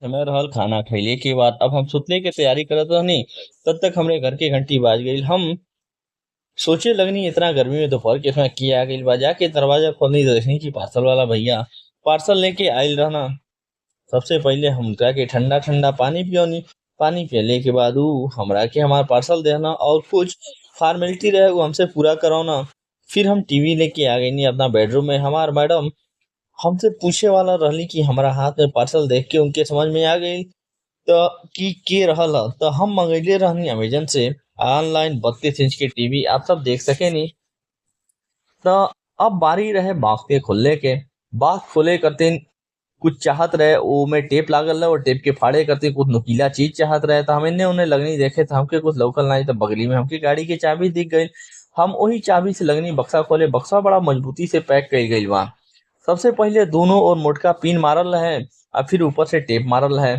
समय रहल खाना खइले के बाद अब हम सुतले के तैयारी करत रहनी। तब तक हमरे घर के घंटी बाज गईल। हम सोचे लगनी इतना गर्मी में दोपहर के समय किया गईल बा। जाके दरवाजा खोलनी तो देखनी कि पार्सल वाला भैया पार्सल लेके आइल रहना। सबसे पहले हम उनका के ठंडा ठंडा पानी पियोनी। पानी पियले के बाद ऊ हमरा के हमार पार्सल देना और कुछ फॉर्मेलिटी रहे वो हमसे पूरा करवाना। फिर हम टीवी लेके आ गईनी अपना बेडरूम में। हमार मैडम हमसे पूछे वाला रहली कि हमारा हाथ में पार्सल देख के उनके समझ में आ गई तो कि के रहल ह। तो हम मंगैले रहनी अमेजन से ऑनलाइन 32 इंच के टीवी। आप सब देख सके नी। तो अब बारी रहे बॉक्स के खुलने के। बॉक्स खोले करते कुछ चाहत रहे वो में टेप लागल रहे और टेप के फाड़े करते कुछ नुकीला चीज चाहत रहे। तो हम इन्हें उन्हें लगनी देखे तो हमके कुछ लोकल नहीं। तो बगली में हमकी गाड़ी की चाबी दिख गई। हम वही चाबी से लगनी बक्सा खोले। बक्सा बड़ा मजबूती से पैक कई गई बा। सबसे पहले दोनों और मोटका पिन मारल है और फिर ऊपर से टेप मारल है।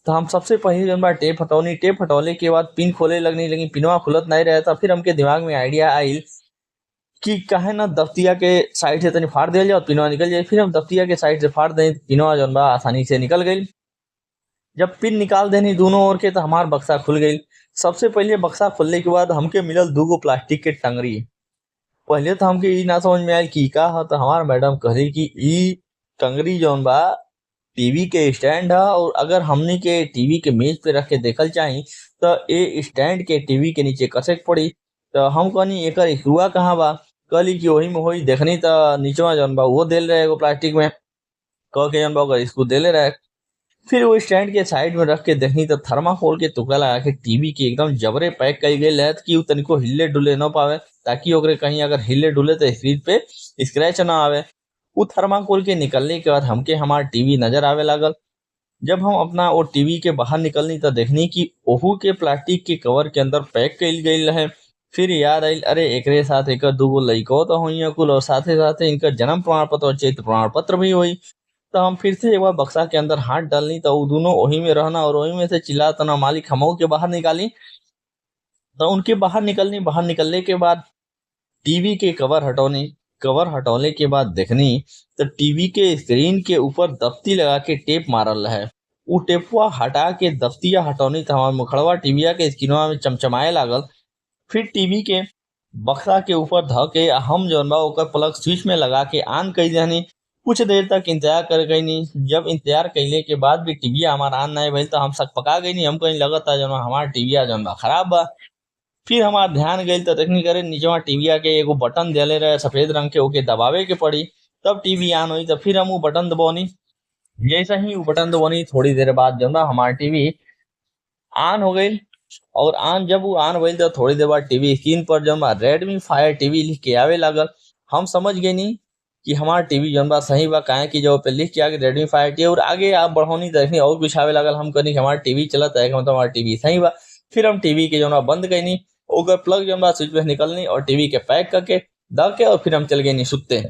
तो हम सबसे पहले जन बार टेप हटौनी। टेप हटौले के बाद पिन खोले लगनी लेकिन पिनवा खुलत नहीं रहे। था फिर हमके दिमाग में आइडिया आइल कि काहे ना दफ्तिया के साइड से तनी फाड़ दिया जाए और पिनवा निकल जाए। फिर हम दफ्तिया के साइड से फाड़ दें पिनवा जौन बा आसानी से निकल गई। जब पिन निकाल देनी दोनों ओर के तो हमार बक्सा खुल गई। सबसे पहले बक्सा खुलने के बाद हमके मिलल दूगो प्लास्टिक के टंगरी। पहले तो हमके ई ना समझ में आयल कि का ह। तो हमार मैडम कहली कि ई टंगरी जौन बा टीवी के स्टैंड है और अगर हमनी के टीवी के मेज पे रख के देखल चाही तो ए स्टैंड के टीवी के नीचे कसे के पड़ी। तो हम कहनी एकर स्क्रूआ कहाँ बा। कहली कि वही में होई। देखनी तो नीचवा जौन बा वो देल रहे एगो प्लास्टिक में। कह के जौन बा ओकर स्क्रू देले रहे। फिर वो स्टैंड के साइड में रख के देखनी तो थर्माकोल के टुकड़ा लगा के टीवी के एकदम जबरे पैक कई गई है कि उ तनिको हिले डुले न पावे। ताकि ओकरे कहीं अगर हिले डुले तो स्क्रीन पे स्क्रैच ना आवे। उ थर्माकोल के निकलने के बाद हमके हमार टीवी नजर आवे लागल। जब हम अपना वो टीवी के बाहर निकलनी तो देखनी कि ओहू के प्लास्टिक के कवर के अंदर पैक कइल गई रहे। फिर याद आइल अरे एकरे साथ एकर दूगो लइको तो हुई कुल और साथे साथे इनकर जन्म प्रमाण पत्र और चरित्र प्रमाण पत्र भी हुई। तो हम फिर से एक बार बक्सा के अंदर हाथ डालनी तो वो दोनों वही में रहना और वही में से चिल्लाता ना मालिक हमऊ के बाहर निकाली। तो उनके बाहर निकलनी। बाहर निकलने के बाद टीवी के कवर हटौनी। कवर हटौने के बाद देखनी तो टीवी के स्क्रीन के ऊपर दफ्ती लगा के टेप मारल है। वो टेपवा हटा के दफ्तिया हटौनी तो हमार मुखड़वा टीविया के स्क्रीनवा में चमचमाए लागल। फिर टीवी के बक्सा के ऊपर ध के हम जौन बा ओकर प्लग स्विच में लगा के ऑन कई देनी। कुछ देर तक इंतजार कर गईनी। जब इंतजार कइले के बाद भी टीविया हमार ऑन नहीं भइल तो हम सकपका गईनी। हम कहीं लगता जौन बा हमार टीविया जौन बा खराब बा। फिर हमार ध्यान गइल तो देखनी करे नीचवा टीविया के एगो बटन देले रहे सफेद रंग के ओके दबावे के पड़ी तब टीवी ऑन हुई। तो फिर हम वो बटन दबौनी। जैसे ही वो बटन दबौनी थोड़ी देर बाद जौन बा हमार टीवी ऑन हो गई। और ऑन जब वो ऑन भइल तो थोड़ी देर बाद टीवी स्क्रीन पर जौन बा रेडमी फायर टीवी लिख के आवे लागल। हम समझ गए नी कि हमार टीवी जौन बा सही बा। काहे कि जो पे लिख के आगे रेडमी फायर टी और आगे आप बढ़ौनी देखनी और कुछ आवे लागल। हम कहनी कि हमार टीवी चलत है मतलब हमार टीवी सही बा। फिर हम टीवी के जौन बा बंद कईनी। ओकर प्लग जौन बा स्विच पे निकलनी और टीवी के पैक करके द के और फिर हम चल गए नी सुते।